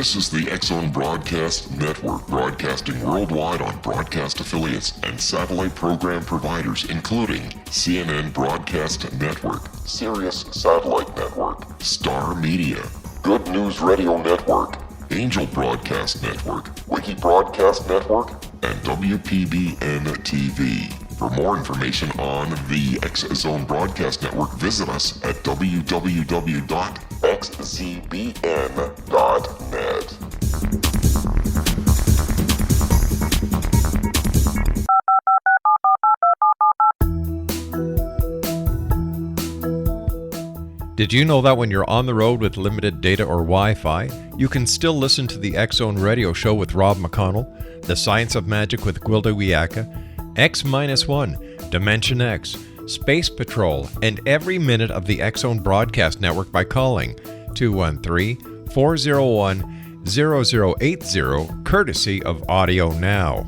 This is the X-Zone Broadcast Network, broadcasting worldwide on broadcast affiliates and satellite program providers, including CNN Broadcast Network, Sirius Satellite Network, Star Media, Good News Radio Network, Angel Broadcast Network, Wiki Broadcast Network, and WPBN TV. For more information on the X-Zone Broadcast Network, visit us at www.xzbn.net. Did you know that when you're on the road with limited data or Wi-Fi, you can still listen to the X-Zone Radio Show with Rob McConnell, The Science of Magic with Gwilda Wiyaka, X-1, Dimension X, Space Patrol, and every minute of the X-Zone Broadcast Network by calling 213-401-0080, courtesy of Audio Now.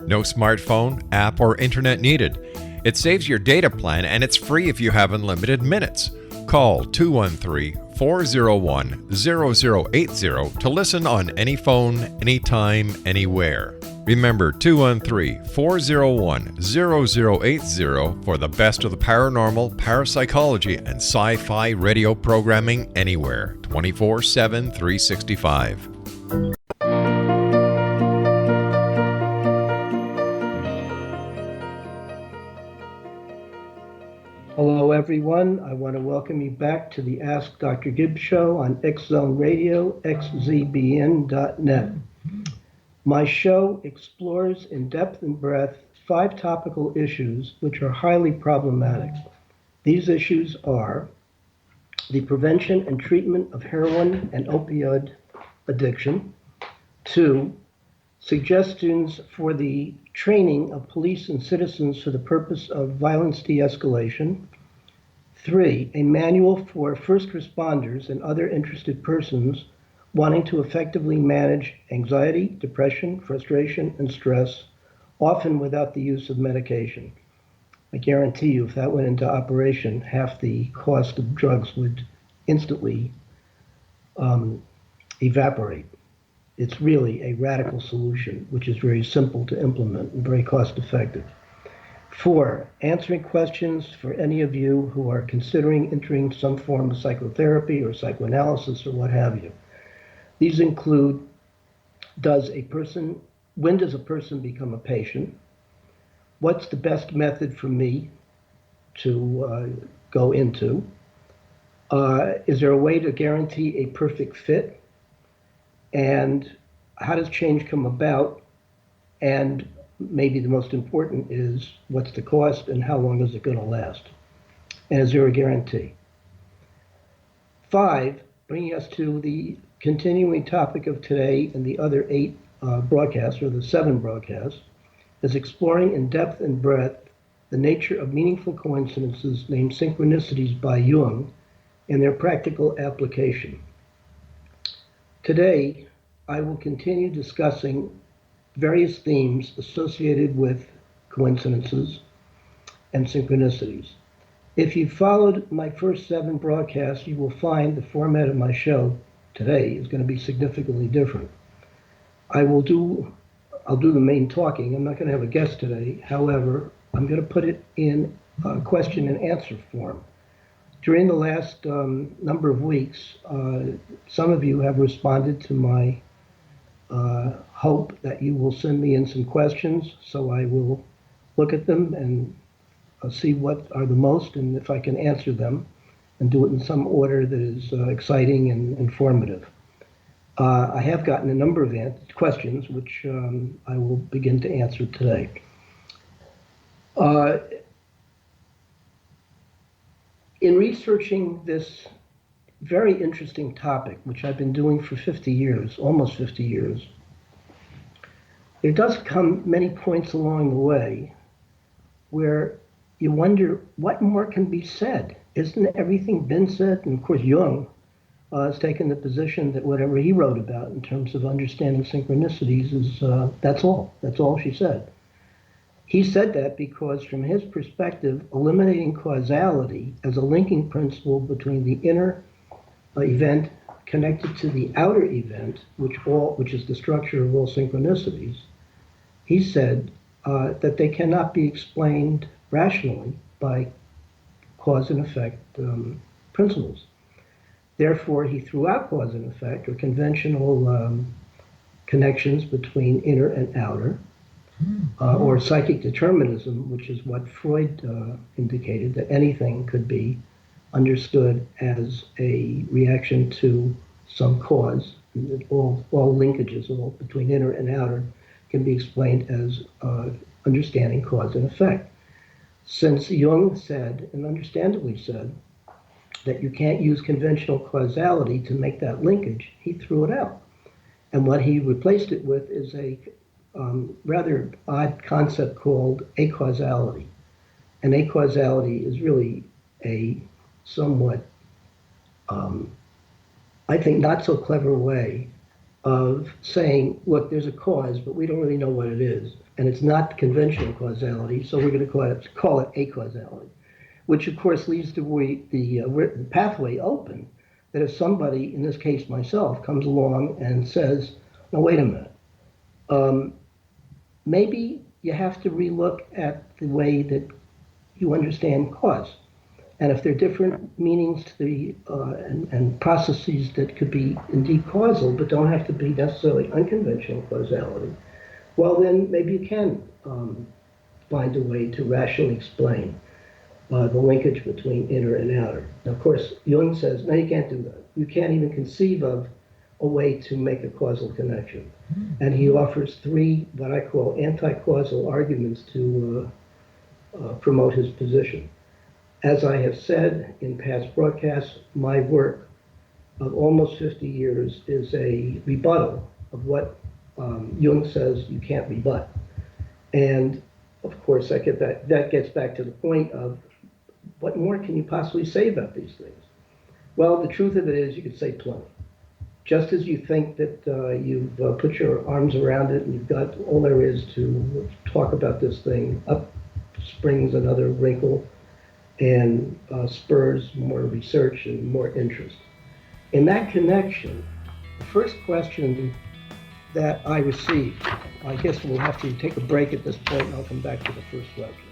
No smartphone, app, or internet needed. It saves your data plan and it's free if you have unlimited minutes. Call 213-401-0080 to listen on any phone, anytime, anywhere. Remember 213-401-0080 for the best of the paranormal, parapsychology, and sci-fi radio programming anywhere, 24/7, 365. Hello everyone, I want to welcome you back to the Ask Dr. Gibbs show on X-Zone Radio, xzbn.net. My show explores in depth and breadth 5 topical issues which are highly problematic. These issues are the prevention and treatment of heroin and opioid addiction. 2, suggestions for the training of police and citizens for the purpose of violence de-escalation. 3, a manual for first responders and other interested persons wanting to effectively manage anxiety, depression, frustration, and stress, often without the use of medication. I guarantee you, if that went into operation, half the cost of drugs would instantly evaporate. It's really a radical solution, which is very simple to implement and very cost effective. 4, answering questions for any of you who are considering entering some form of psychotherapy or psychoanalysis or what have you. These include, when does a person become a patient? What's the best method for me to go into? Is there a way to guarantee a perfect fit? And how does change come about? And maybe the most important is, what's the cost and how long is it going to last? And is there a guarantee? 5, bringing us to the continuing topic of today and the other 8 broadcasts, or the 7 broadcasts, is exploring in depth and breadth the nature of meaningful coincidences named synchronicities by Jung and their practical application. Today, I will continue discussing various themes associated with coincidences and synchronicities. If you followed my first 7 broadcasts, you will find the format of my show today is going to be significantly different. I'll do the main talking. I'm not going to have a guest today. However, I'm going to put it in question and answer form. During the last number of weeks, some of you have responded to my hope that you will send me in some questions, so I will look at them and see what are the most and if I can answer them, and do it in some order that is exciting and informative. I have gotten a number of questions, which I will begin to answer today. In researching this very interesting topic, which I've been doing for 50 years, almost 50 years, there does come many points along the way where you wonder what more can be said. Isn't everything been said? And of course, Jung has taken the position that whatever he wrote about in terms of understanding synchronicities is that's all. That's all she said. He said that because, from his perspective, eliminating causality as a linking principle between the inner event connected to the outer event, which is the structure of all synchronicities, he said that they cannot be explained rationally by cause and effect principles. Therefore, he threw out cause and effect, or conventional connections between inner and outer, or psychic determinism, which is what Freud indicated, that anything could be understood as a reaction to some cause. All linkages between inner and outer can be explained as understanding cause and effect. Since Jung said, and understandably said, that you can't use conventional causality to make that linkage, he threw it out. And what he replaced it with is a rather odd concept called acausality. And acausality is really a somewhat, I think, not so clever way of saying, look, there's a cause, but we don't really know what it is. And it's not conventional causality, so we're going to call it acausality, which of course leaves the pathway open that if somebody, in this case myself, comes along and says, no, wait a minute, maybe you have to relook at the way that you understand cause. And if there are different meanings to the and processes that could be indeed causal, but don't have to be necessarily unconventional causality, well, then maybe you can find a way to rationally explain the linkage between inner and outer. Now, of course, Jung says, no, you can't do that. You can't even conceive of a way to make a causal connection. And he offers three, what I call anti-causal arguments to promote his position. As I have said in past broadcasts, my work of almost 50 years is a rebuttal of what Jung says you can't rebut. And of course, that gets back to the point of what more can you possibly say about these things? Well, the truth of it is you could say plenty. Just as you think that you've put your arms around it and you've got all there is to talk about this thing, up springs another wrinkle and spurs more research and more interest. In that connection, the first question that I received, I guess we'll have to take a break at this point and I'll come back to the first question.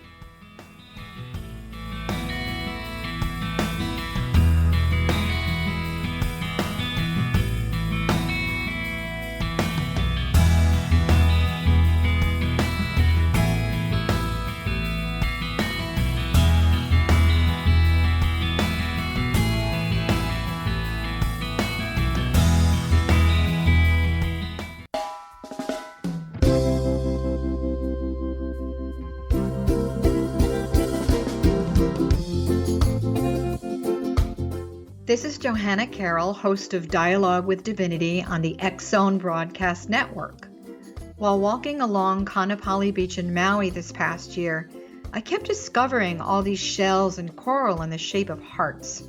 This is Johanna Carroll, host of Dialogue with Divinity on the X-Zone Broadcast Network. While walking along Kaanapali Beach in Maui this past year, I kept discovering all these shells and coral in the shape of hearts.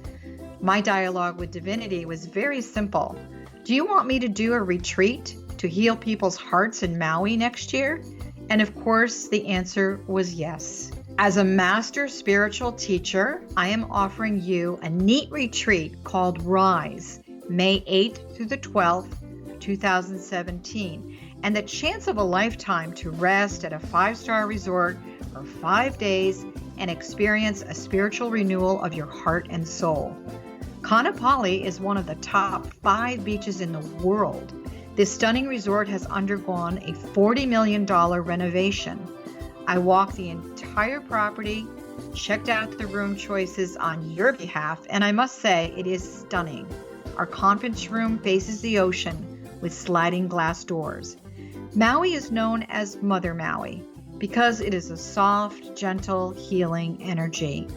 My dialogue with Divinity was very simple. Do you want me to do a retreat to heal people's hearts in Maui next year? And of course, the answer was yes. As a master spiritual teacher, I am offering you a neat retreat called Rise, May 8th through the 12th, 2017, and the chance of a lifetime to rest at a 5-star resort for 5 days and experience a spiritual renewal of your heart and soul. Kaanapali is one of the top 5 beaches in the world. This stunning resort has undergone a $40 million renovation. I walked the entire property, checked out the room choices on your behalf, and I must say it is stunning. Our conference room faces the ocean with sliding glass doors. Maui is known as Mother Maui because it is a soft, gentle, healing energy.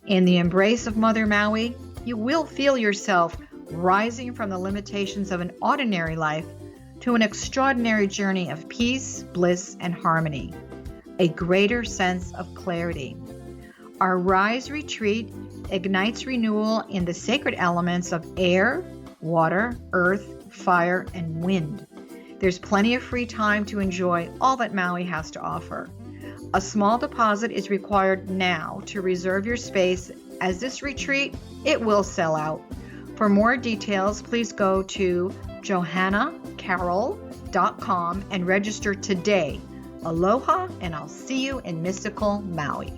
In the embrace of Mother Maui, you will feel yourself rising from the limitations of an ordinary life to an extraordinary journey of peace, bliss, and harmony. A greater sense of clarity. Our Rise retreat ignites renewal in the sacred elements of air, water, earth, fire, and wind. There's plenty of free time to enjoy all that Maui has to offer. A small deposit is required now to reserve your space, as this retreat, it will sell out. For more details, please go to johannacarroll.com and register today. Aloha, and I'll see you in mystical Maui.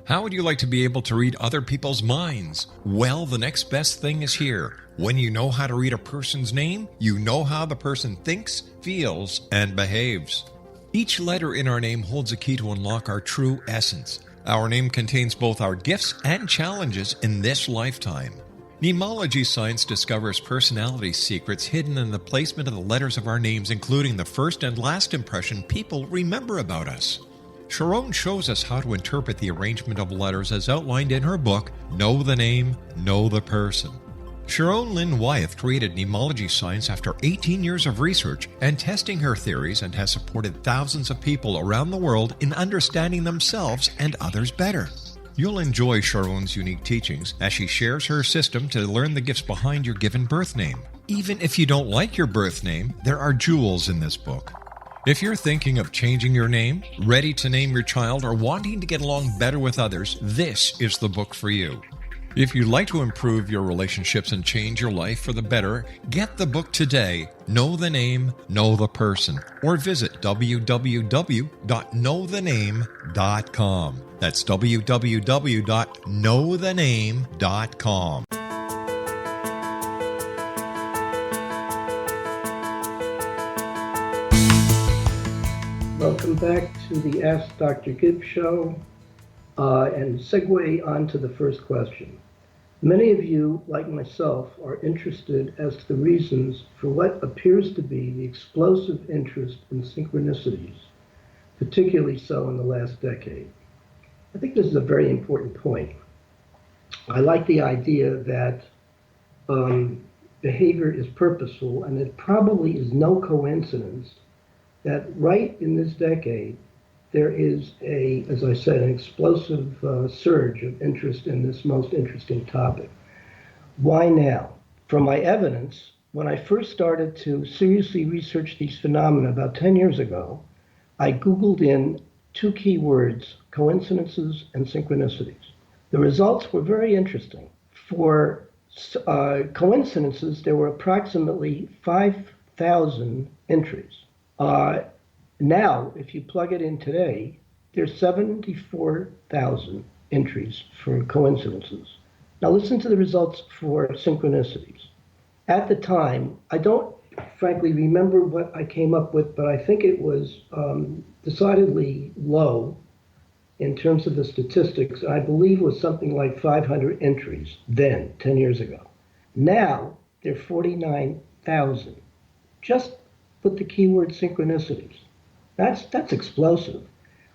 How would you like to be able to read other people's minds? Well, the next best thing is here. When you know how to read a person's name, you know how the person thinks, feels, and behaves. Each letter in our name holds a key to unlock our true essence. Our name contains both our gifts and challenges in this lifetime. Mnemology science discovers personality secrets hidden in the placement of the letters of our names, including the first and last impression people remember about us. Sharon shows us how to interpret the arrangement of letters as outlined in her book, Know the Name, Know the Person. Sharon Lynn Wyeth created mnemology science after 18 years of research and testing her theories, and has supported thousands of people around the world in understanding themselves and others better. You'll enjoy Sharon's unique teachings as she shares her system to learn the gifts behind your given birth name. Even if you don't like your birth name, there are jewels in this book. If you're thinking of changing your name, ready to name your child, or wanting to get along better with others, this is the book for you. If you'd like to improve your relationships and change your life for the better, get the book today, Know the Name, Know the Person, or visit www.knowthename.com. That's www.knowthename.com. Welcome back to the Ask Dr. Gibbs show, and segue on to the first question. Many of you, like myself, are interested as to the reasons for what appears to be the explosive interest in synchronicities, particularly so in the last decade. I think this is a very important point. I like the idea that behavior is purposeful, and it probably is no coincidence that right in this decade, there is as I said, an explosive surge of interest in this most interesting topic. Why now? From my evidence, when I first started to seriously research these phenomena about 10 years ago, I Googled in two key words, coincidences and synchronicities. The results were very interesting. For coincidences, there were approximately 5,000 entries. Now, if you plug it in today, there's 74,000 entries for coincidences. Now listen to the results for synchronicities. At the time, I don't frankly remember what I came up with, but I think it was decidedly low in terms of the statistics. I believe it was something like 500 entries then, 10 years ago. Now, there are 49,000. Just put the keyword synchronicities. That's explosive.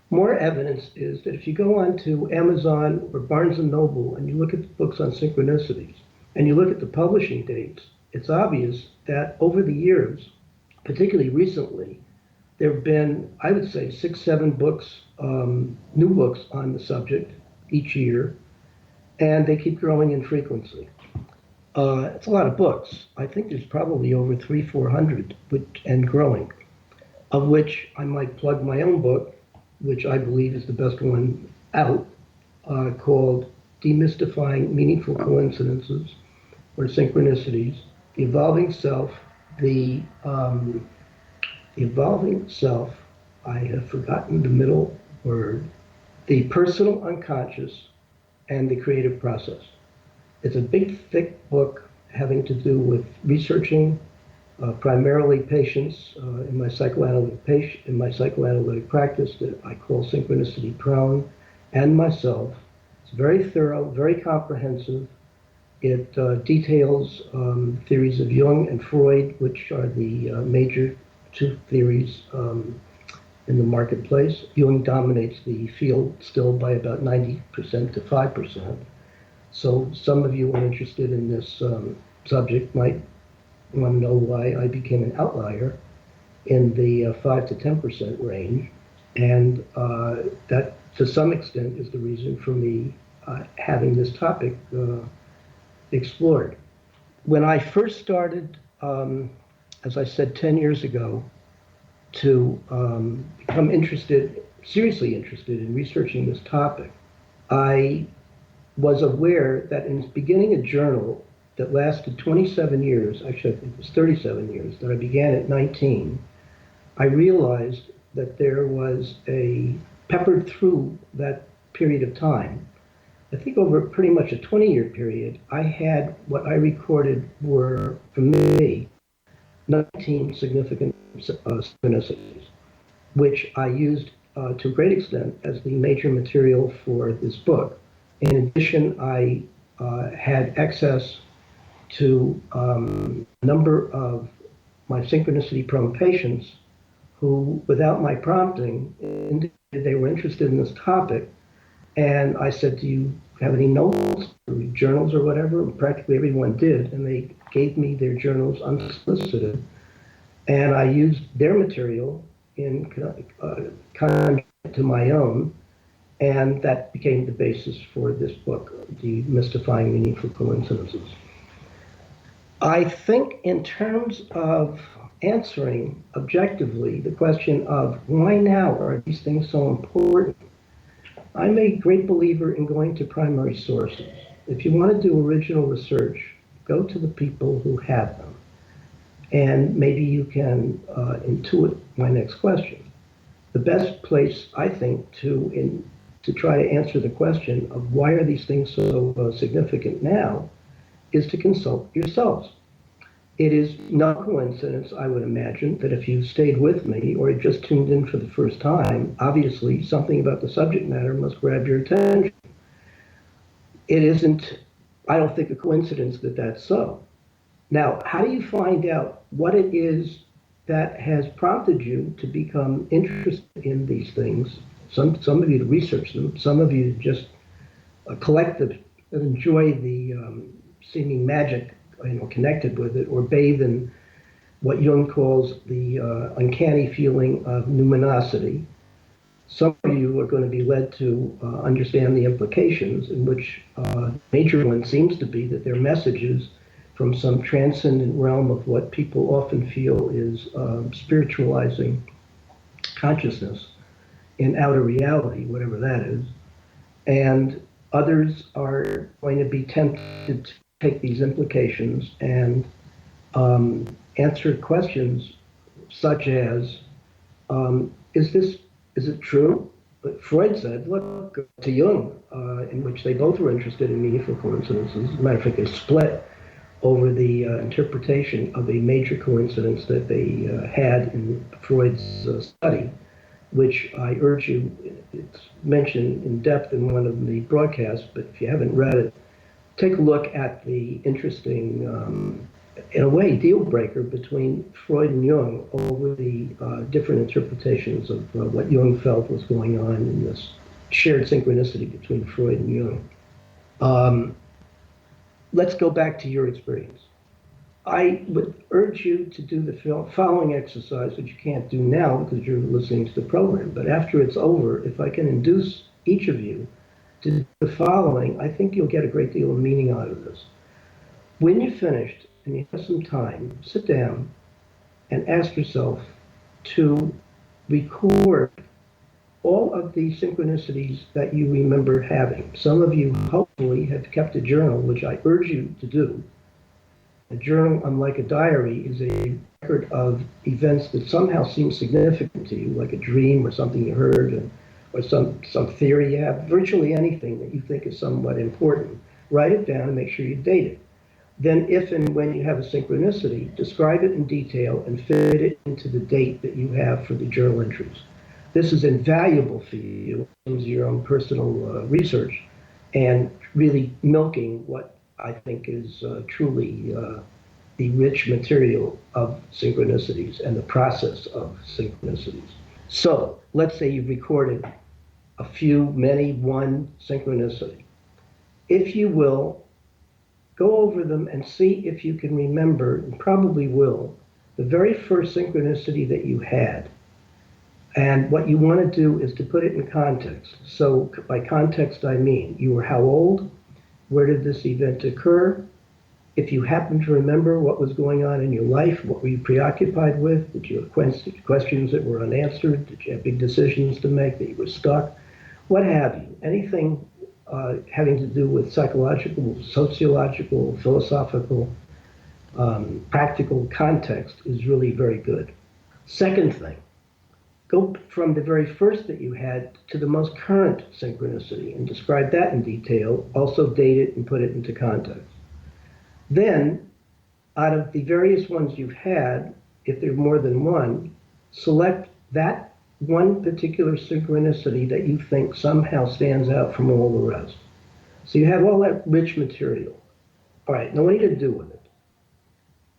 More evidence is that if you go on to Amazon or Barnes & Noble and you look at the books on synchronicities and you look at the publishing dates, it's obvious that over the years, particularly recently, there have been, I would say, 6-7 books, new books on the subject each year, and they keep growing in frequency. It's a lot of books. I think there's probably over 300-400 and growing, of which I might plug my own book, which I believe is the best one out, called Demystifying Meaningful Coincidences or Synchronicities, The Evolving Self, the Evolving Self, I have forgotten the middle word, the Personal Unconscious, and the Creative Process. It's a big, thick book having to do with researching primarily patients in my psychoanalytic practice that I call synchronicity prone, and myself. It's very thorough, very comprehensive. It details theories of Jung and Freud, which are the major two theories in the marketplace. Jung dominates the field still by about 90% to 5%. So some of you are interested in this subject might want to know why I became an outlier in the 5 to 10% range. And that, to some extent, is the reason for me having this topic explored. When I first started, as I said, 10 years ago, to become seriously interested in researching this topic, I was aware that in beginning a journal that lasted 27 years, actually I think it was 37 years, that I began at 19, I realized that there was peppered through that period of time, I think over pretty much a 20-year period, I had what I recorded were, for me, 19 significant synchronicities, which I used to a great extent as the major material for this book. In addition, I had access to a number of my synchronicity-prone patients who, without my prompting, indicated they were interested in this topic. And I said, do you have any notes or journals or whatever? And practically everyone did, and they gave me their journals unsolicited. And I used their material in conjunction to my own, and that became the basis for this book, Demystifying Meaningful Coincidences. I think in terms of answering objectively the question of why now are these things so important, I'm a great believer in going to primary sources. If you want to do original research, go to the people who have them. And maybe you can intuit my next question. The best place, I think, to try to answer the question of why are these things so significant now is to consult yourselves. It is no coincidence, I would imagine, that if you stayed with me or just tuned in for the first time, obviously something about the subject matter must grab your attention. It isn't, I don't think, a coincidence that that's so. Now, how do you find out what it is that has prompted you to become interested in these things? Some of you to research them, some of you to just collect them and enjoy the seeming magic connected with it, or bathe in what Jung calls the uncanny feeling of numinosity. Some of you are going to be led to understand the implications, in which major one seems to be that they're messages from some transcendent realm of what people often feel is spiritualizing consciousness in outer reality, whatever that is. And others are going to be tempted to take these implications and answer questions such as, is it true? But Freud said, look to Jung, in which they both were interested in meaningful coincidences. As a matter of fact, they split over the interpretation of a major coincidence that they had in Freud's study, which I urge you, it's mentioned in depth in one of the broadcasts, but if you haven't read it, take a look at the interesting, in a way, deal breaker between Freud and Jung over the different interpretations of what Jung felt was going on in this shared synchronicity between Freud and Jung. Let's go back to your experience. I would urge you to do the following exercise, which you can't do now because you're listening to the program. But after it's over, if I can induce each of you to do the following, I think you'll get a great deal of meaning out of this. When you're finished and you have some time, sit down and ask yourself to record all of the synchronicities that you remember having. Some of you hopefully have kept a journal, which I urge you to do. A journal, unlike a diary, is a record of events that somehow seem significant to you, like a dream or something you heard, or some theory you have, virtually anything that you think is somewhat important. Write it down and make sure you date it. Then if and when you have a synchronicity, describe it in detail and fit it into the date that you have for the journal entries. This is invaluable for you in terms of your own personal research and really milking what I think is truly the rich material of synchronicities and the process of synchronicities. So let's say you've recorded a few, many, one synchronicity. If you will, go over them and see if you can remember, and probably will, the very first synchronicity that you had. And what you want to do is to put it in context. So by context, I mean, you were how old? Where did this event occur? If you happen to remember what was going on in your life, what were you preoccupied with? Did you have questions that were unanswered? Did you have big decisions to make that you were stuck? What have you? Anything having to do with psychological, sociological, philosophical, practical context is really very good. Second thing, go from the very first that you had to the most current synchronicity and describe that in detail. Also date it and put it into context. Then, out of the various ones you've had, if there's more than one, select that one particular synchronicity that you think somehow stands out from all the rest. So you have all that rich material. All right, now what are you going to do with it?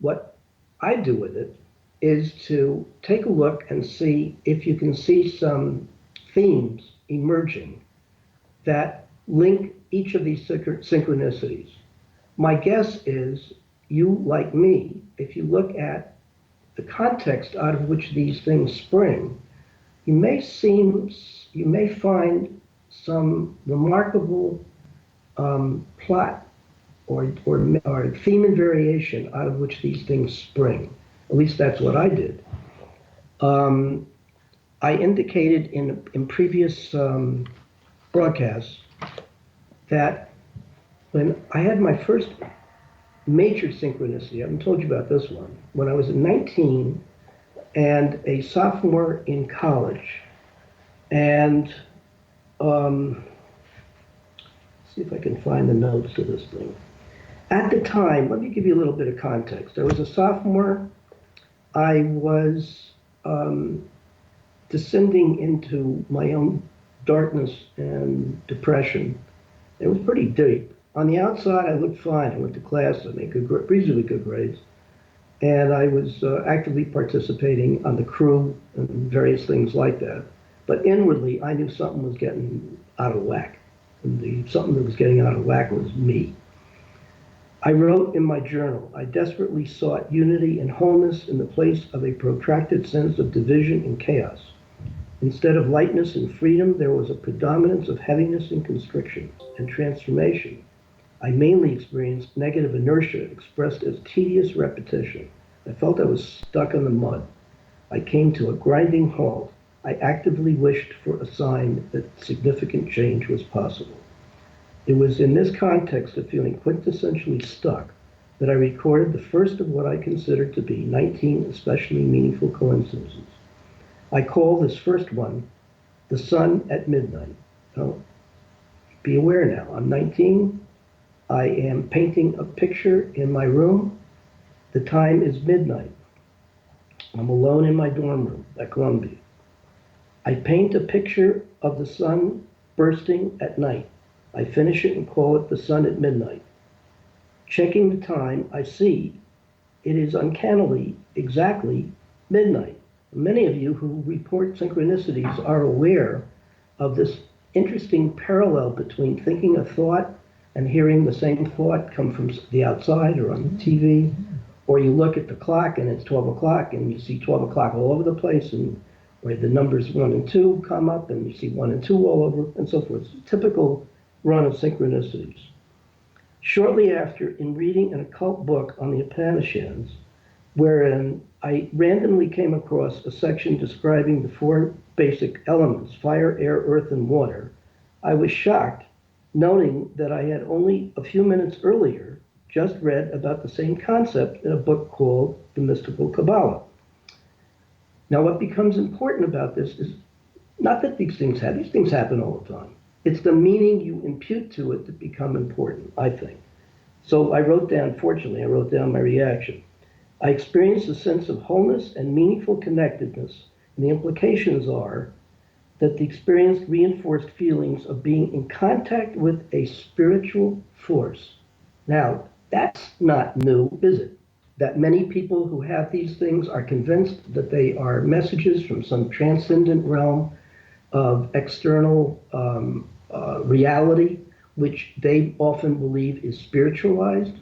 What I do with it is to take a look and see if you can see some themes emerging that link each of these synchronicities. My guess is you, like me, if you look at the context out of which these things spring, you may find some remarkable plot or theme and variation out of which these things spring. At least that's what I did. I indicated in previous broadcasts that when I had my first major synchronicity, I haven't told you about this one, when I was 19 and a sophomore in college, and see if I can find the notes to this thing. At the time, let me give you a little bit of context. I was a sophomore. I was descending into my own darkness and depression. It was pretty deep. On the outside, I looked fine. I went to class. I made reasonably good grades. And I was actively participating on the crew and various things like that. But inwardly, I knew something was getting out of whack. And something that was getting out of whack was me. I wrote in my journal, I desperately sought unity and wholeness in the place of a protracted sense of division and chaos. Instead of lightness and freedom, there was a predominance of heaviness and constriction and transformation. I mainly experienced negative inertia expressed as tedious repetition. I felt I was stuck in the mud. I came to a grinding halt. I actively wished for a sign that significant change was possible. It was in this context of feeling quintessentially stuck that I recorded the first of what I considered to be 19 especially meaningful coincidences. I call this first one, The Sun at Midnight. Now, be aware now, I'm 19. I am painting a picture in my room. The time is midnight. I'm alone in my dorm room at Columbia. I paint a picture of the sun bursting at night. I finish it and call it The Sun at Midnight. Checking the time, I see it is uncannily exactly midnight. Many of you who report synchronicities are aware of this interesting parallel between thinking a thought and hearing the same thought come from the outside or on the TV, or you look at the clock and it's 12 o'clock and you see 12 o'clock all over the place, and where the numbers 1 and 2 come up and you see 1 and 2 all over, and so forth. It's a typical run of synchronicities. Shortly after, in reading an occult book on the Upanishads, wherein I randomly came across a section describing the 4 basic elements, fire, air, earth, and water, I was shocked, noting that I had only a few minutes earlier just read about the same concept in a book called The Mystical Kabbalah. Now, what becomes important about this is not that these things happen all the time. It's the meaning you impute to it that become important, I think. So I wrote down my reaction. I experienced a sense of wholeness and meaningful connectedness, and the implications are that the experience reinforced feelings of being in contact with a spiritual force. Now, that's not new, is it? That many people who have these things are convinced that they are messages from some transcendent realm of external reality, which they often believe is spiritualized.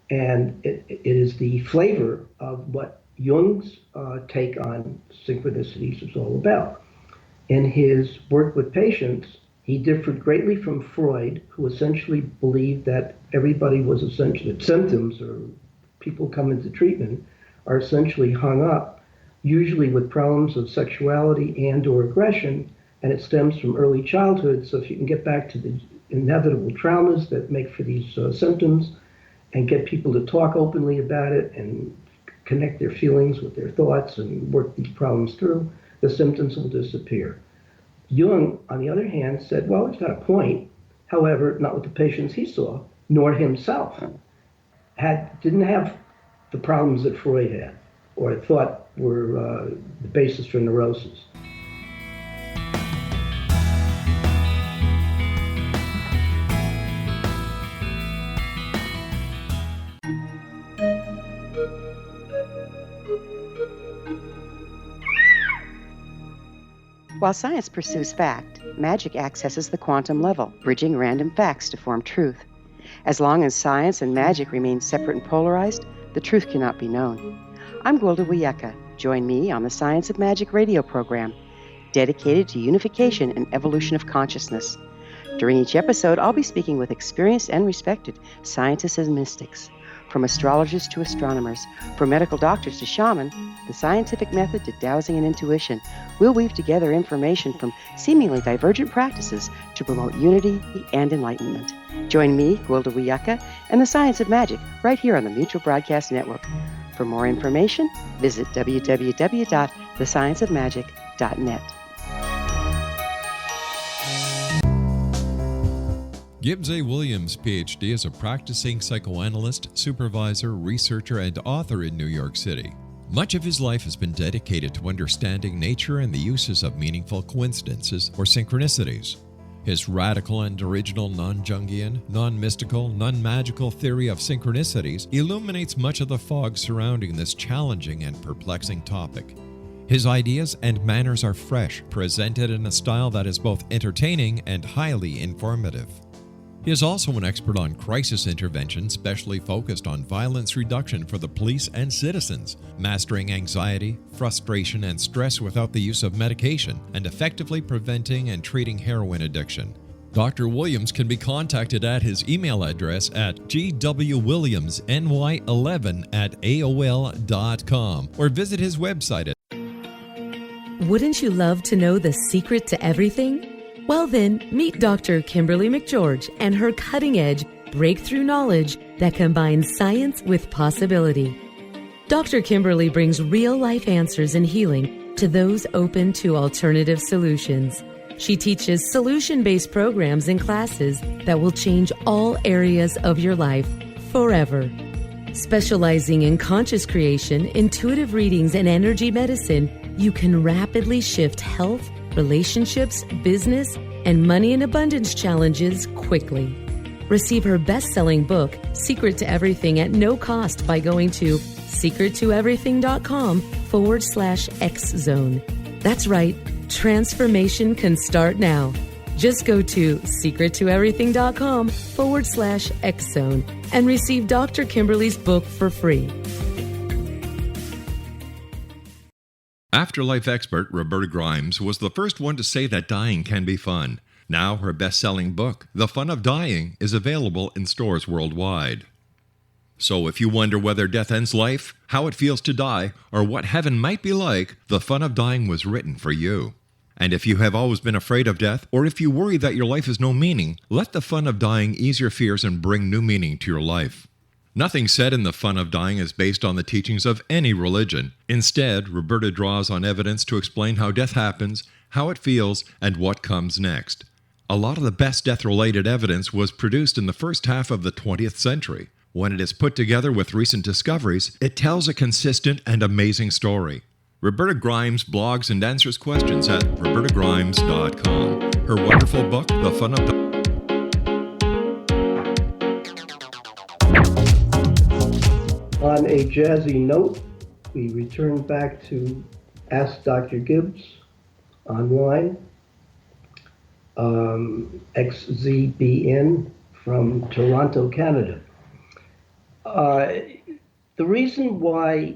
And it is the flavor of what Jung's take on synchronicities is all about. In his work with patients, He differed greatly from Freud, who essentially believed that everybody was essentially, that symptoms or people come into treatment are essentially hung up, usually with problems of sexuality and or aggression, and it stems from early childhood. So if you can get back to the inevitable traumas that make for these symptoms and get people to talk openly about it and connect their feelings with their thoughts and work these problems through, the symptoms will disappear. Jung, on the other hand, said, well, he's got a point. However, not with the patients he saw, nor himself. Didn't have the problems that Freud had or thought were the basis for neurosis. While science pursues fact, magic accesses the quantum level, bridging random facts to form truth. As long as science and magic remain separate and polarized, the truth cannot be known. I'm Gwilda Wiyaka. Join me on the Science of Magic radio program, dedicated to unification and evolution of consciousness. During each episode, I'll be speaking with experienced and respected scientists and mystics. From astrologers to astronomers, from medical doctors to shaman, the scientific method to dowsing and intuition, we'll weave together information from seemingly divergent practices to promote unity and enlightenment. Join me, Gwilda Wiyaka, and the Science of Magic right here on the Mutual Broadcast Network. For more information, visit www.thescienceofmagic.net. Gibbs A. Williams, Ph.D., is a practicing psychoanalyst, supervisor, researcher, and author in New York City. Much of his life has been dedicated to understanding nature and the uses of meaningful coincidences or synchronicities. His radical and original non-Jungian, non-mystical, non-magical theory of synchronicities illuminates much of the fog surrounding this challenging and perplexing topic. His ideas and manners are fresh, presented in a style that is both entertaining and highly informative. He is also an expert on crisis intervention, specially focused on violence reduction for the police and citizens, mastering anxiety, frustration, and stress without the use of medication, and effectively preventing and treating heroin addiction. Dr. Williams can be contacted at his email address at gwwilliamsny11@aol.com or visit his website at. Wouldn't you love to know the secret to everything? Well then, meet Dr. Kimberly McGeorge and her cutting-edge breakthrough knowledge that combines science with possibility. Dr. Kimberly brings real-life answers and healing to those open to alternative solutions. She teaches solution-based programs and classes that will change all areas of your life forever. Specializing in conscious creation, intuitive readings, and energy medicine, you can rapidly shift health, relationships, business, and money and abundance challenges quickly. Receive her best-selling book, Secret to Everything, at no cost by going to secrettoeverything.com/X-Zone. That's right, transformation can start now. Just go to secrettoeverything.com/X-Zone and receive Dr. Kimberly's book for free. Afterlife expert Roberta Grimes was the first one to say that dying can be fun. Now her best-selling book, The Fun of Dying, is available in stores worldwide. So if you wonder whether death ends life, how it feels to die, or what heaven might be like, The Fun of Dying was written for you. And if you have always been afraid of death, or if you worry that your life has no meaning, let The Fun of Dying ease your fears and bring new meaning to your life. Nothing said in The Fun of Dying is based on the teachings of any religion. Instead, Roberta draws on evidence to explain how death happens, how it feels, and what comes next. A lot of the best death-related evidence was produced in the first half of the 20th century. When it is put together with recent discoveries, it tells a consistent and amazing story. Roberta Grimes blogs and answers questions at robertagrimes.com. Her wonderful book, The Fun of Dying. On a jazzy note, we return back to Ask Dr. Gibbs online, XZBN from Toronto, Canada. The reason why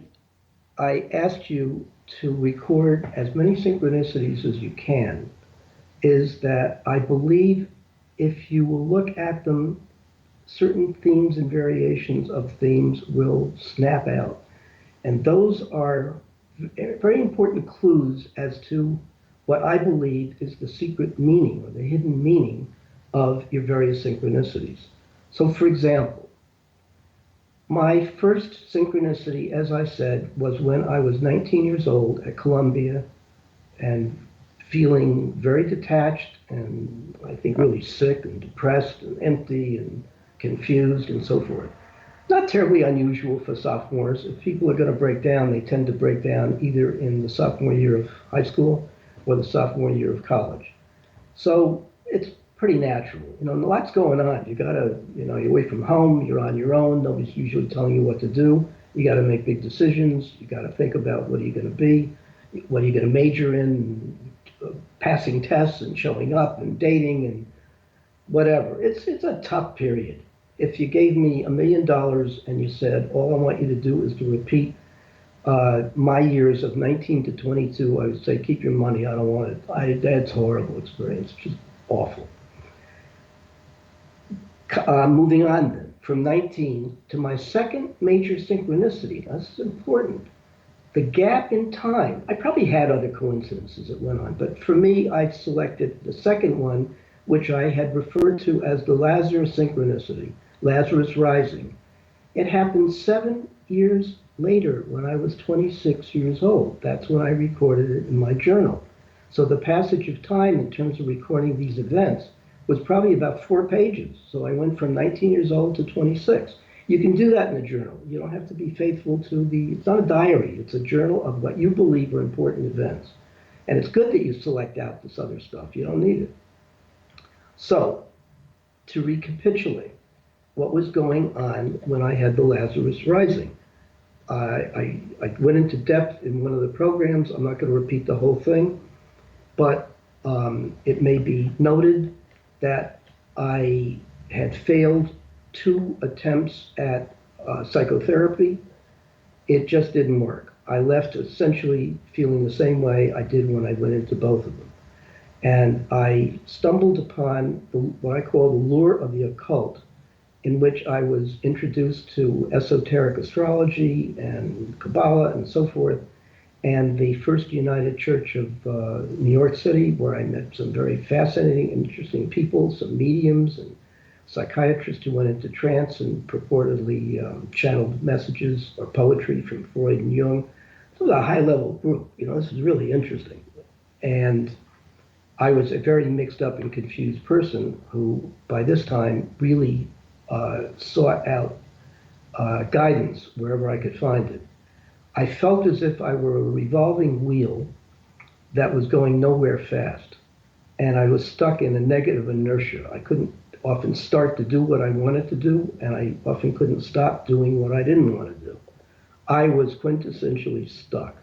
I asked you to record as many synchronicities as you can is that I believe if you will look at them, certain themes and variations of themes will snap out. And those are very important clues as to what I believe is the secret meaning or the hidden meaning of your various synchronicities. So, for example, my first synchronicity, as I said, was when I was 19 years old at Columbia and feeling very detached and I think really sick and depressed and empty and confused and so forth. Not terribly unusual for sophomores. If people are going to break down, they tend to break down either in the sophomore year of high school or the sophomore year of college. So it's pretty natural. A lot's going on. You gotta, you're away from home, you're on your own, nobody's usually telling you what to do. You gotta make big decisions. You gotta think about what are you gonna be, what are you gonna major in, passing tests and showing up and dating and whatever. It's a tough period. If you gave me $1 million and you said, all I want you to do is to repeat my years of 19 to 22, I would say, keep your money, I don't want it. That's a horrible experience, just awful. Moving on then, from 19 to my second major synchronicity. That's important. The gap in time. I probably had other coincidences that went on, but for me, I selected the second one, which I had referred to as the Lazarus synchronicity, Lazarus rising. It happened 7 years later when I was 26 years old. That's when I recorded it in my journal. So the passage of time in terms of recording these events was probably about 4 pages. So I went from 19 years old to 26. You can do that in a journal. You don't have to be faithful to it's not a diary, it's a journal of what you believe are important events. And it's good that you select out this other stuff. You don't need it. So, to recapitulate what was going on when I had the Lazarus Rising. I went into depth in one of the programs. I'm not going to repeat the whole thing, but it may be noted that I had failed 2 attempts at psychotherapy. It just didn't work. I left essentially feeling the same way I did when I went into both of them. And I stumbled upon what I call the lure of the occult, in which I was introduced to esoteric astrology and Kabbalah and so forth, and the First United Church of New York City, where I met some very fascinating, interesting people, some mediums and psychiatrists who went into trance and purportedly channeled messages or poetry from Freud and Jung. This was a high-level group. This is really interesting. And I was a very mixed up and confused person who, by this time, really sought out guidance wherever I could find it. I felt as if I were a revolving wheel that was going nowhere fast. And I was stuck in a negative inertia. I couldn't often start to do what I wanted to do, and I often couldn't stop doing what I didn't want to do. I was quintessentially stuck.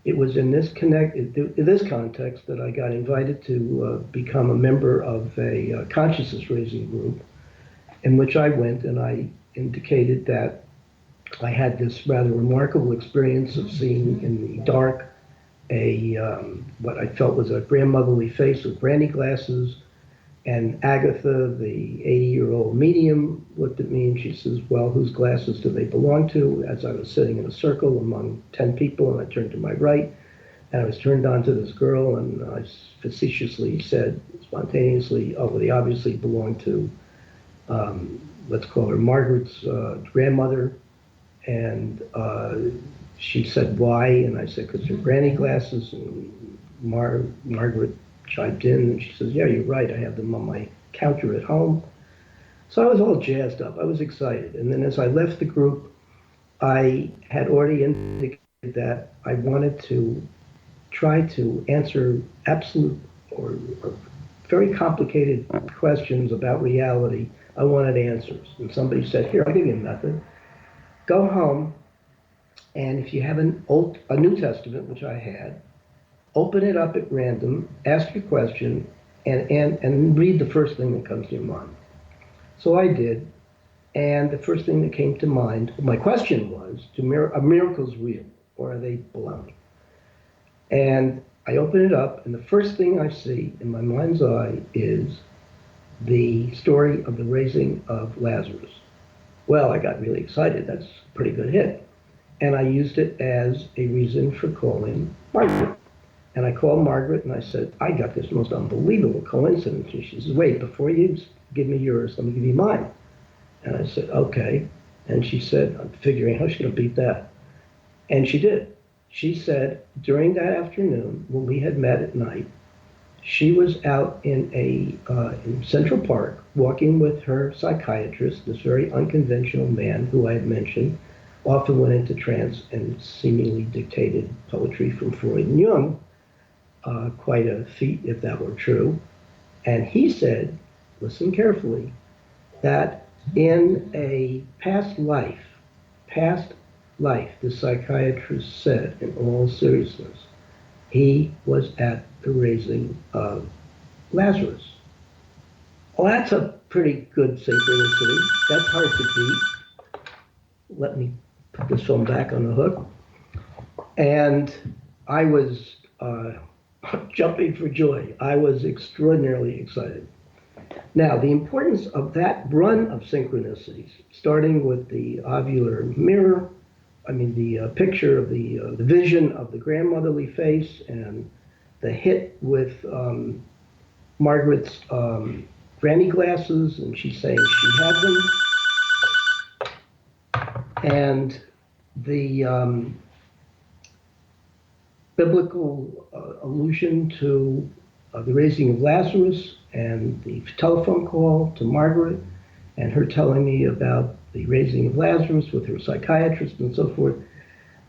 It was in this context that I got invited to become a member of a consciousness raising group, in which I went, and I indicated that I had this rather remarkable experience of seeing in the dark what I felt was a grandmotherly face with granny glasses. And Agatha, the 80-year-old medium, looked at me and she says, well, whose glasses do they belong to? As I was sitting in a circle among 10 people, and I turned to my right, and I was turned on to this girl, and I facetiously said, spontaneously, oh, they obviously belong to, let's call her Margaret's grandmother. And she said, why? And I said, because they're granny glasses. And Margaret chimed in, and she says, yeah, you're right. I have them on my counter at home. So I was all jazzed up. I was excited. And then as I left the group, I had already indicated that I wanted to try to answer absolute or very complicated questions about reality. I wanted answers. And somebody said, here, I'll give you a method. Go home, and if you have a New Testament, which I had, open it up at random, ask your question, and read the first thing that comes to your mind. So I did, and the first thing that came to mind, my question was, are miracles real, or are they baloney? And I open it up, and the first thing I see in my mind's eye is the story of the raising of Lazarus. Well, I got really excited. That's a pretty good hit. And I used it as a reason for calling Margaret. And I called Margaret and I said, I got this most unbelievable coincidence. And she says, wait, before you give me yours, let me give you mine. And I said, okay. And she said, I'm figuring how she's going to beat that. And she did. She said during that afternoon, when we had met at night, she was out in Central Park walking with her psychiatrist, this very unconventional man who I had mentioned, often went into trance and seemingly dictated poetry from Freud and Jung. Quite a feat if that were true. And he said, listen carefully, that in a past life, the psychiatrist said in all seriousness, he was at the raising of Lazarus. Well, that's a pretty good synchronicity. That's hard to beat. Let me put this phone back on the hook. And I was jumping for joy. I was extraordinarily excited. Now, the importance of that run of synchronicities, starting with the ovular mirror, the picture of the vision of the grandmotherly face, and the hit with Margaret's granny glasses, and she's saying she had them, and the biblical allusion to the raising of Lazarus, and the telephone call to Margaret, and her telling me about the raising of Lazarus with her psychiatrist and so forth.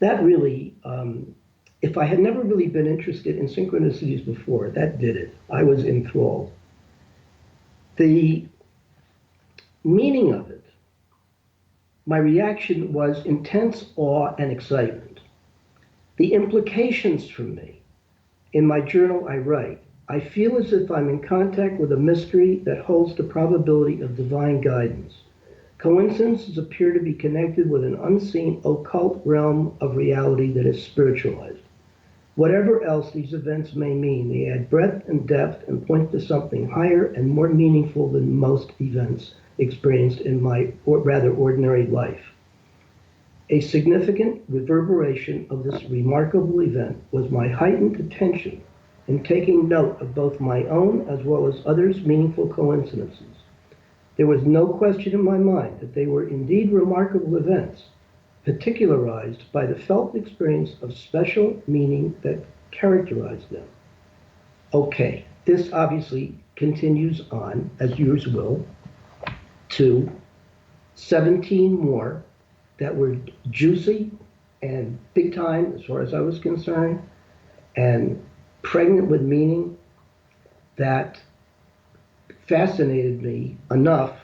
That really, if I had never really been interested in synchronicities before, that did it. I was enthralled. The meaning of it, my reaction was intense awe and excitement. The implications for me, in my journal I write, I feel as if I'm in contact with a mystery that holds the probability of divine guidance. Coincidences appear to be connected with an unseen occult realm of reality that is spiritualized. Whatever else these events may mean, they add breadth and depth and point to something higher and more meaningful than most events experienced in my rather ordinary life. A significant reverberation of this remarkable event was my heightened attention in taking note of both my own as well as others' meaningful coincidences. There was no question in my mind that they were indeed remarkable events, particularized by the felt experience of special meaning that characterized them. Okay, this obviously continues on, as yours will, to 17 more that were juicy and big time as far as I was concerned, and pregnant with meaning that fascinated me enough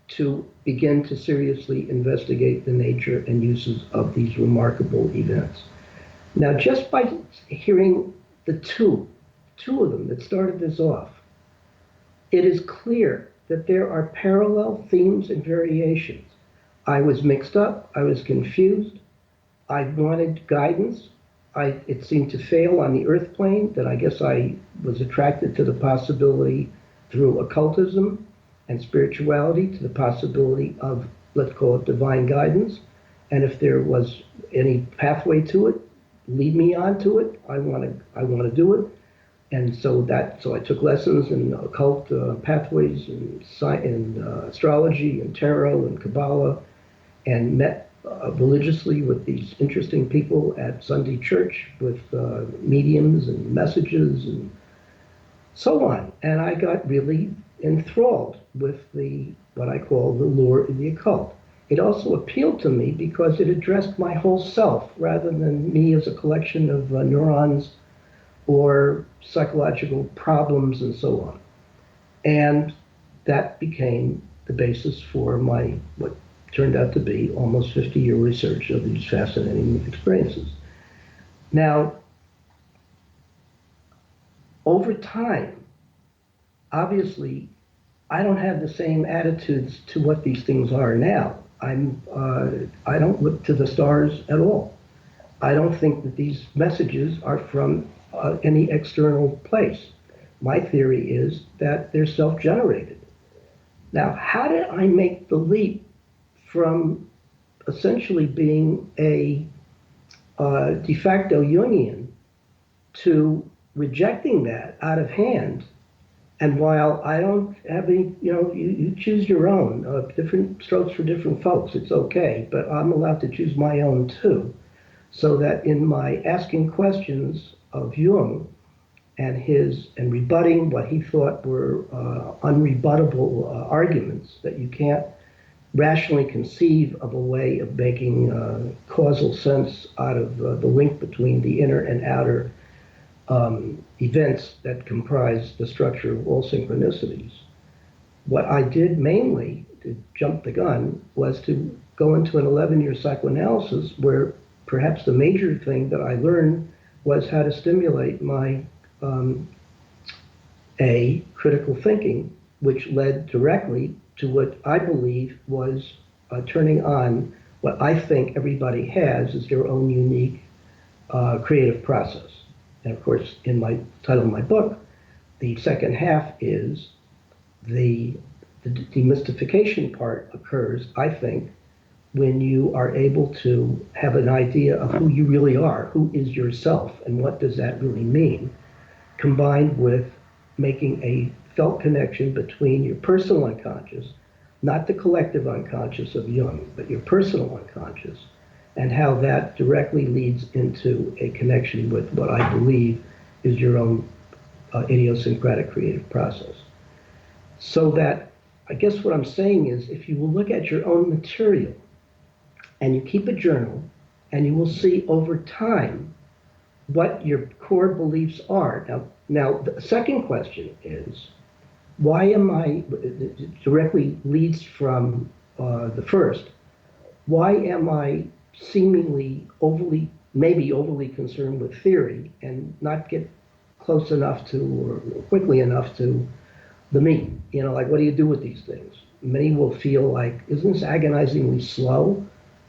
to begin to seriously investigate the nature and uses of these remarkable events. Now, just by hearing the two of them that started this off, it is clear that there are parallel themes and variations. I was mixed up, I was confused, I wanted guidance. It seemed to fail on the earth plane, that I guess I was attracted to the possibility through occultism and spirituality to the possibility of, let's call it, divine guidance. And if there was any pathway to it, lead me on to it. I want to do it. And so I took lessons in occult pathways and astrology and tarot and Kabbalah, and met religiously with these interesting people at Sunday church with mediums and messages and so on. And I got really enthralled with what I call the lure of the occult. It also appealed to me because it addressed my whole self rather than me as a collection of neurons or psychological problems and so on. And that became the basis for my, what turned out to be almost 50-year research of these fascinating experiences. Now, over time, obviously, I don't have the same attitudes to what these things are now. I don't look to the stars at all. I don't think that these messages are from any external place. My theory is that they're self-generated. Now, how did I make the leap from essentially being a de facto Jungian to rejecting that out of hand? And while I don't have any, you choose your own, different strokes for different folks, it's okay, but I'm allowed to choose my own too. So that in my asking questions of Jung and rebutting what he thought were unrebuttable arguments, that you can't rationally conceive of a way of making causal sense out of the link between the inner and outer events that comprise the structure of all synchronicities. What I did mainly, to jump the gun, was to go into an 11-year psychoanalysis where perhaps the major thing that I learned was how to stimulate my critical thinking, which led directly to what I believe was turning on what I think everybody has as their own unique creative process. And of course, in my title of my book, the second half is the demystification part occurs, I think, when you are able to have an idea of who you really are, who is yourself, and what does that really mean, combined with making a felt connection between your personal unconscious, not the collective unconscious of Jung, but your personal unconscious, and how that directly leads into a connection with what I believe is your own idiosyncratic creative process. So that, I guess what I'm saying is, if you will look at your own material, and you keep a journal, and you will see over time what your core beliefs are. Now the second question is, why am I, directly leads from the first, why am I seemingly maybe overly concerned with theory and not get close enough to, or quickly enough to, the meat? Like, what do you do with these things? Many will feel like, isn't this agonizingly slow?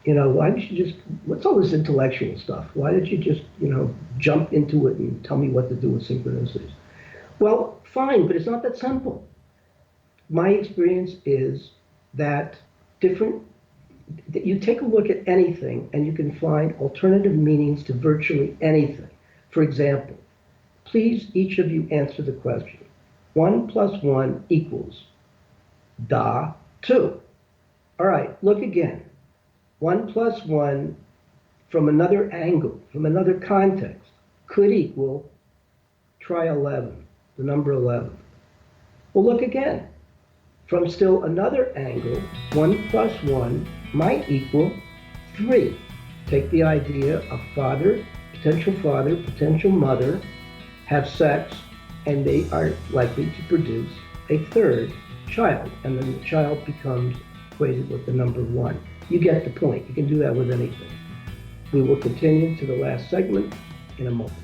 Why don't you just, what's all this intellectual stuff? Why don't you just, jump into it and tell me what to do with synchronicities? Well, fine, but it's not that simple. My experience is that you take a look at anything and you can find alternative meanings to virtually anything. For example, please each of you answer the question. 1 + 1 equals 2. All right, look again. 1 + 1 from another angle, from another context, could equal, try 11, the number 11. Well, look again. From still another angle, 1 + 1 might equal 3. Take the idea of father, potential mother, have sex, and they are likely to produce a third child, and then the child becomes equated with the number 1. You get the point. You can do that with anything. We will continue to the last segment in a moment.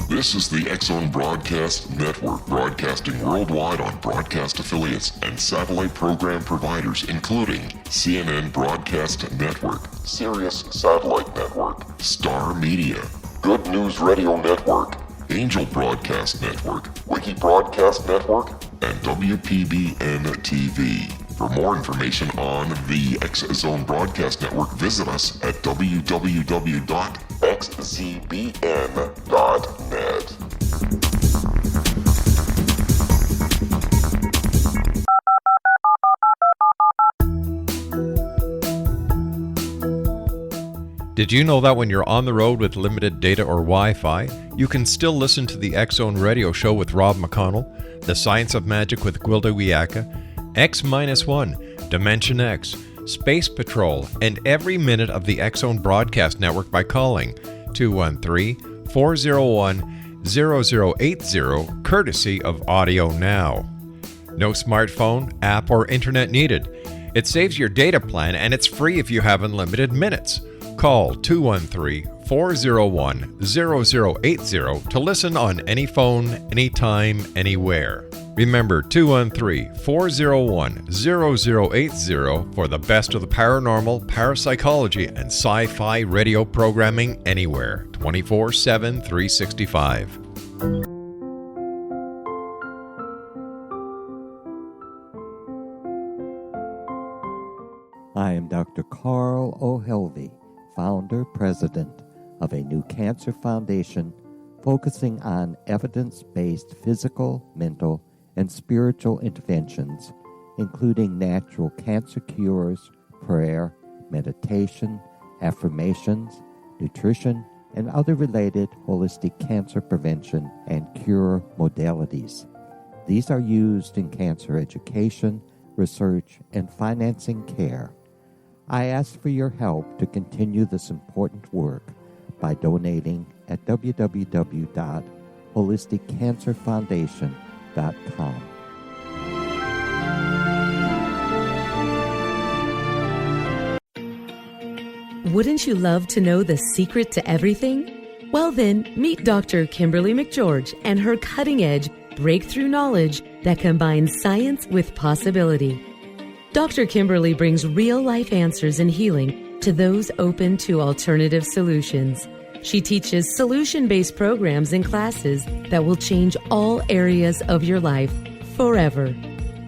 This is the X-Zone Broadcast Network, broadcasting worldwide on broadcast affiliates and satellite program providers, including CNN Broadcast Network, Sirius Satellite Network, Star Media, Good News Radio Network, Angel Broadcast Network, Wiki Broadcast Network, and WPBN TV. For more information on the X-Zone Broadcast Network, visit us at www.xzbn.net. Did you know that when you're on the road with limited data or Wi-Fi, you can still listen to the X-Zone Radio Show with Rob McConnell, The Science of Magic with Gwilda Wiyaka, X-1, Dimension X, Space Patrol, and every minute of the X-Zone Broadcast Network by calling 213-401-0080, courtesy of Audio Now. No smartphone, app, or internet needed. It saves your data plan and it's free if you have unlimited minutes. Call 213-401-0080 to listen on any phone, anytime, anywhere. Remember 213-401-0080 for the best of the paranormal, parapsychology, and sci-fi radio programming anywhere, 24/7, 365. I am Dr. Carl O'Helvey, founder, president of a new cancer foundation focusing on evidence-based physical, mental, and spiritual interventions, including natural cancer cures, prayer, meditation, affirmations, nutrition, and other related holistic cancer prevention and cure modalities. These are used in cancer education, research, and financing care. I ask for your help to continue this important work by donating at www.holisticcancerfoundation.com. Wouldn't you love to know the secret to everything? Well then, meet Dr. Kimberly McGeorge and her cutting-edge breakthrough knowledge that combines science with possibility. Dr. Kimberly brings real-life answers and healing to those open to alternative solutions. She teaches solution-based programs and classes that will change all areas of your life forever.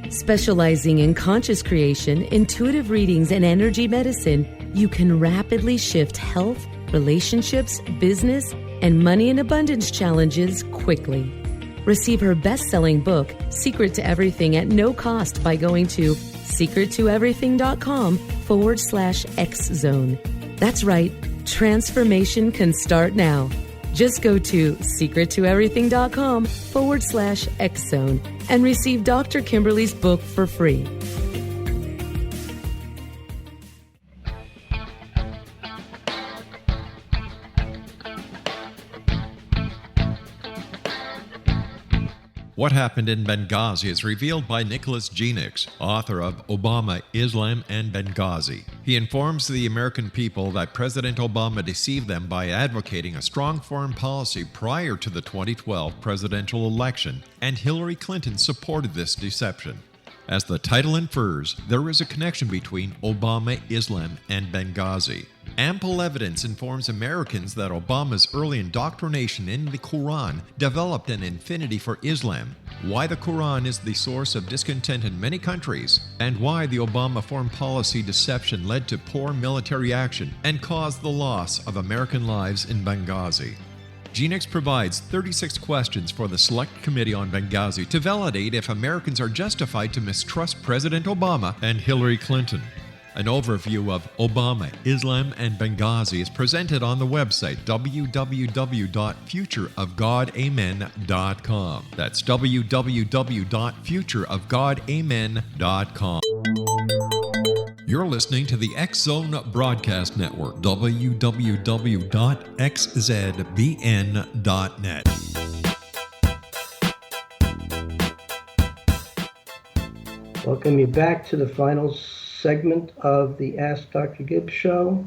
Specializing in conscious creation, intuitive readings, and energy medicine, you can rapidly shift health, relationships, business, and money and abundance challenges quickly. Receive her best-selling book, Secret to Everything, at no cost by going to secrettoeverything.com/X-Zone. That's right, transformation can start now. Just go to secrettoeverything.com/X-Zone and receive Dr. Kimberly's book for free. What Happened in Benghazi is revealed by Nicholas Genix, author of Obama, Islam, and Benghazi. He informs the American people that President Obama deceived them by advocating a strong foreign policy prior to the 2012 presidential election, and Hillary Clinton supported this deception. As the title infers, there is a connection between Obama, Islam, and Benghazi. Ample evidence informs Americans that Obama's early indoctrination in the Quran developed an affinity for Islam, why the Quran is the source of discontent in many countries, and why the Obama foreign policy deception led to poor military action and caused the loss of American lives in Benghazi. Genix provides 36 questions for the Select Committee on Benghazi to validate if Americans are justified to mistrust President Obama and Hillary Clinton. An overview of Obama, Islam, and Benghazi is presented on the website www.futureofgodamen.com. That's www.futureofgodamen.com. You're listening to the X-Zone Broadcast Network, www.xzbn.net. Welcome you back to the final segment of the Ask Dr. Gibbs show.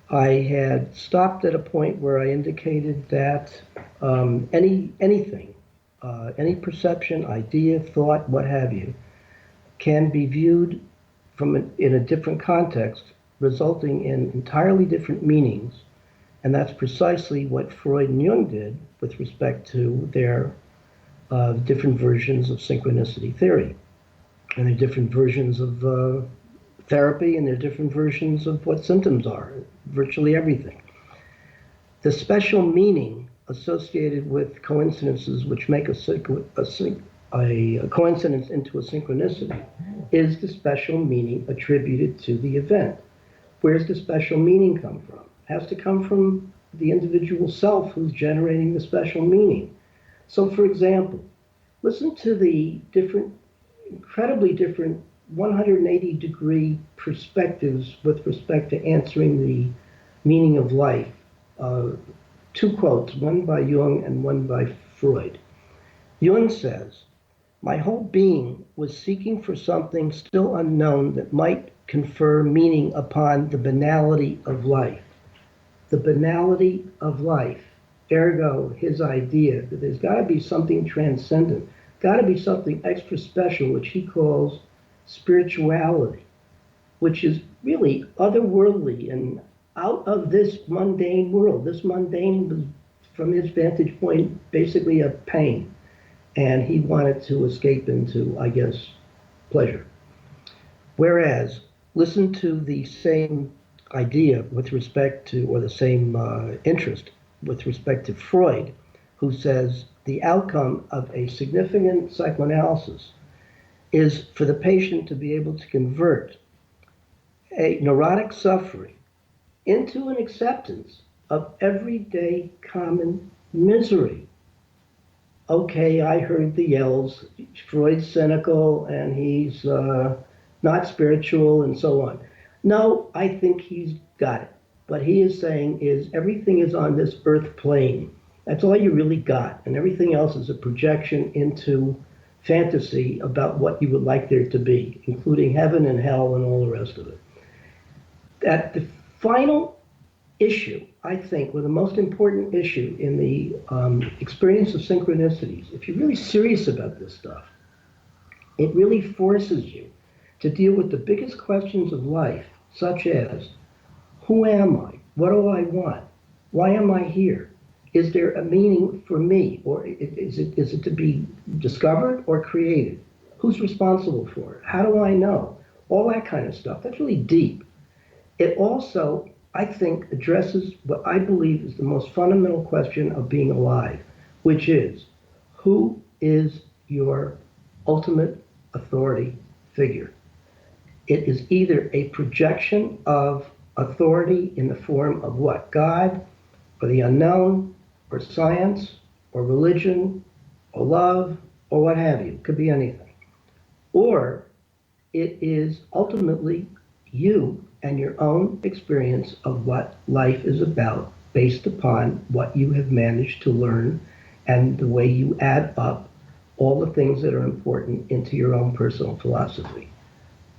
I had stopped at a point where I indicated that anything, any perception, idea, thought, what have you, can be viewed in a different context, resulting in entirely different meanings. And that's precisely what Freud and Jung did with respect to their different versions of synchronicity theory. And there are different versions of therapy, and there are different versions of what symptoms are, virtually everything. The special meaning associated with coincidences which make a coincidence into a synchronicity is the special meaning attributed to the event. Where's the special meaning come from? It has to come from the individual self who's generating the special meaning. So, for example, listen to the incredibly different 180-degree perspectives with respect to answering the meaning of life. Two quotes, one by Jung and one by Freud. Jung says, "My whole being was seeking for something still unknown that might confer meaning upon the banality of life." The banality of life. Ergo, his idea that there's got to be something transcendent, got to be something extra special, which he calls spirituality, which is really otherworldly and out of this mundane world. This mundane was, from his vantage point, basically a pain. And he wanted to escape into, I guess, pleasure. Whereas, listen to the same idea with respect to, or the same interest with respect to Freud, who says the outcome of a significant psychoanalysis is for the patient to be able to convert a neurotic suffering into an acceptance of everyday common misery. Okay, I heard the yells. Freud's cynical and he's not spiritual and so on. No, I think he's got it. What he is saying is everything is on this earth plane. That's all you really got. And everything else is a projection into fantasy about what you would like there to be, including heaven and hell and all the rest of it. That the final issue, I think, or the most important issue in the experience of synchronicities, if you're really serious about this stuff, it really forces you to deal with the biggest questions of life, such as, who am I? What do I want? Why am I here? Is there a meaning for me? Or is it to be discovered or created? Who's responsible for it? How do I know? All that kind of stuff. That's really deep. It also, I think, addresses what I believe is the most fundamental question of being alive, which is, who is your ultimate authority figure? It is either a projection of authority in the form of what? God, or the unknown, or science, or religion, or love, or what have you. It could be anything. Or it is ultimately you and your own experience of what life is about based upon what you have managed to learn and the way you add up all the things that are important into your own personal philosophy.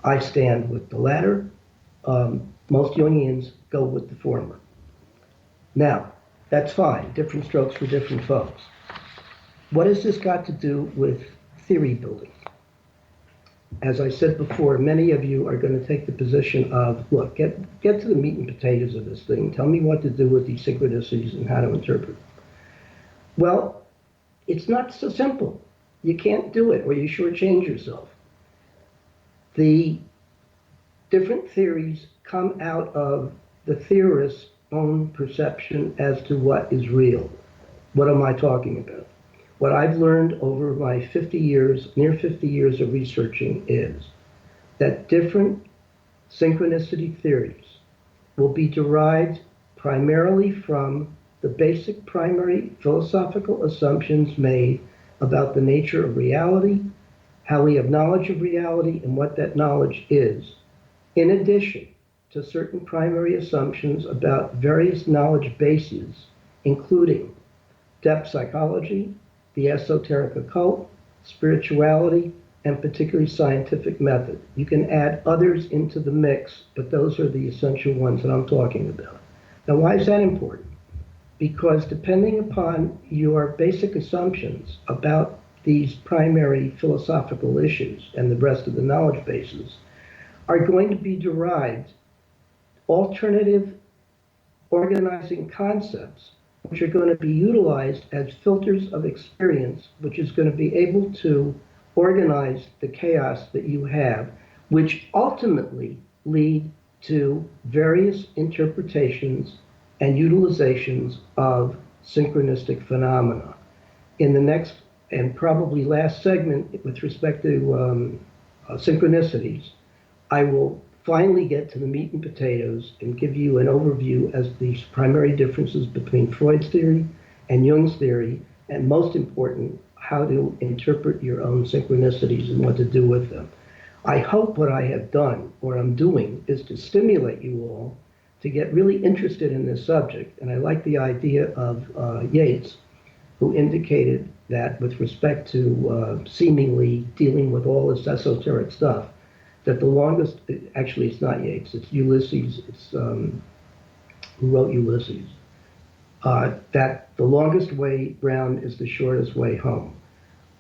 I stand with the latter. Most Jungians go with the former. Now, that's fine. Different strokes for different folks. What has this got to do with theory building? As I said before, many of you are going to take the position of, look, get to the meat and potatoes of this thing. Tell me what to do with these synchronicities and how to interpret them. Well, it's not so simple. You can't do it or you shortchange yourself. The different theories come out of the theorist's own perception as to what is real. What am I talking about? What I've learned over my 50 years, near 50 years of researching is that different synchronicity theories will be derived primarily from the basic primary philosophical assumptions made about the nature of reality, how we have knowledge of reality, and what that knowledge is, in addition to certain primary assumptions about various knowledge bases, including depth psychology, the esoteric occult, spirituality, and particularly scientific method. You can add others into the mix, but those are the essential ones that I'm talking about. Now, why is that important? Because depending upon your basic assumptions about these primary philosophical issues and the rest of the knowledge bases are going to be derived alternative organizing concepts which are going to be utilized as filters of experience, which is going to be able to organize the chaos that you have, which ultimately lead to various interpretations and utilizations of synchronistic phenomena. In the next and probably last segment with respect to synchronicities, I will finally get to the meat and potatoes and give you an overview as the primary differences between Freud's theory and Jung's theory, and most important, how to interpret your own synchronicities and what to do with them. I hope what I have done, or I'm doing, is to stimulate you all to get really interested in this subject. And I like the idea of Yates, who indicated that with respect to seemingly dealing with all this esoteric stuff, that the longest, actually it's not Yates, it's Ulysses, it's who wrote Ulysses, that the longest way round is the shortest way home.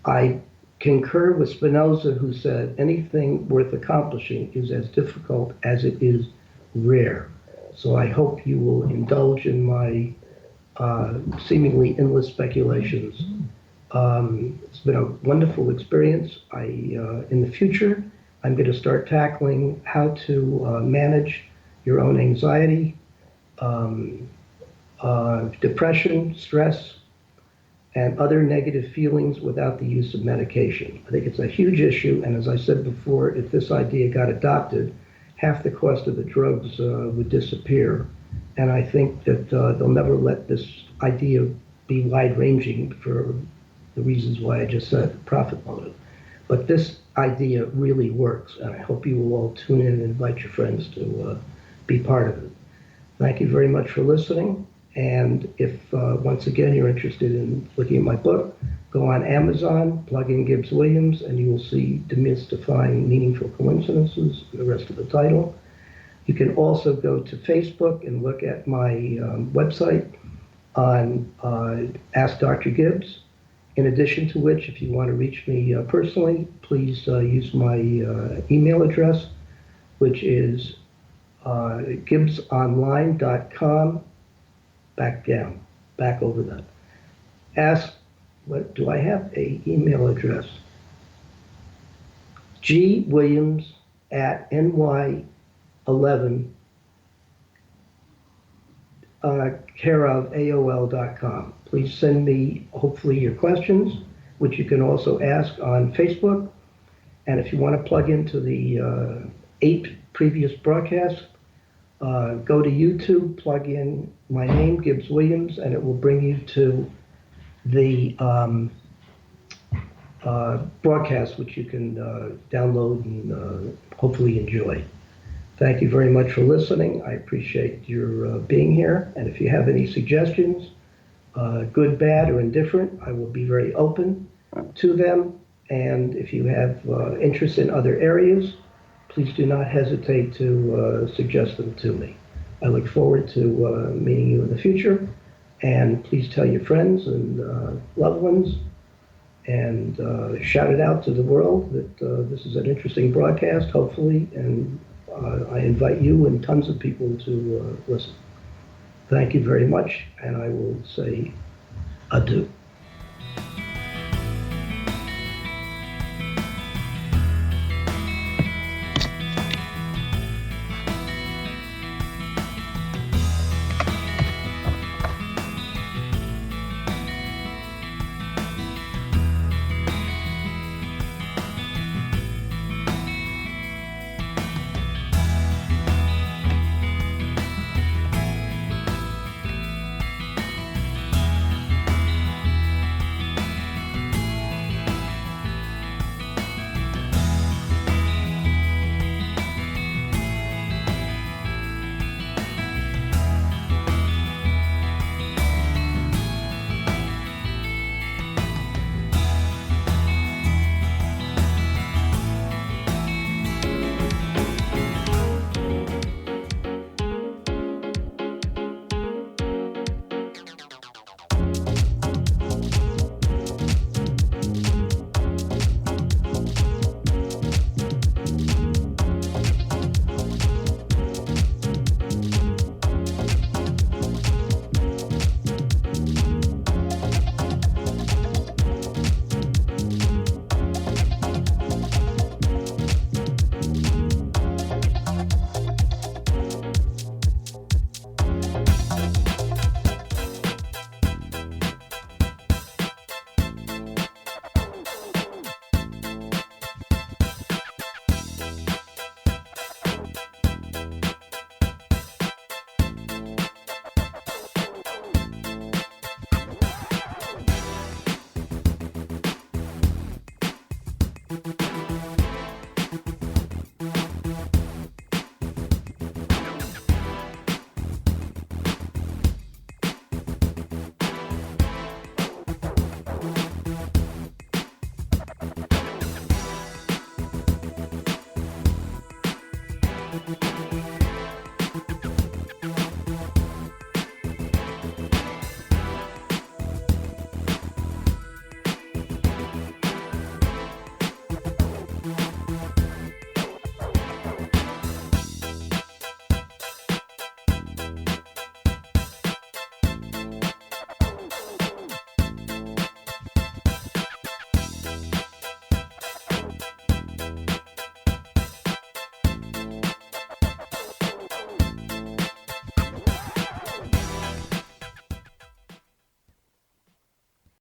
I concur with Spinoza, who said anything worth accomplishing is as difficult as it is rare. So I hope you will indulge in my seemingly endless speculations. It's been a wonderful experience. In the future, I'm going to start tackling how to manage your own anxiety, depression, stress, and other negative feelings without the use of medication. I think it's a huge issue, and as I said before, if this idea got adopted, half the cost of the drugs would disappear. And I think that they'll never let this idea be wide-ranging for the reasons why I just said, the profit motive. But this idea really works, and I hope you will all tune in and invite your friends to be part of it. Thank you very much for listening. And if, once again, you're interested in looking at my book, go on Amazon, plug in Gibbs Williams, and you will see Demystifying Meaningful Coincidences, the rest of the title. You can also go to Facebook and look at my website on Ask Dr. Gibbs. In addition to which, if you want to reach me personally, please use my email address, which is gibbsonline.com, back over that. Ask, what do I have? A email address. gwilliams@ny11 care of AOL.com. Please send me, hopefully, your questions, which you can also ask on Facebook. And if you want to plug into the 8 previous broadcasts, go to YouTube, plug in my name, Gibbs Williams, and it will bring you to the broadcast, which you can download and hopefully enjoy. Thank you very much for listening. I appreciate your being here. And if you have any suggestions, good, bad, or indifferent, I will be very open to them. And if you have interest in other areas, please do not hesitate to suggest them to me. I look forward to meeting you in the future. And please tell your friends and loved ones and shout it out to the world that this is an interesting broadcast, hopefully, and I invite you and tons of people to listen. Thank you very much, and I will say adieu.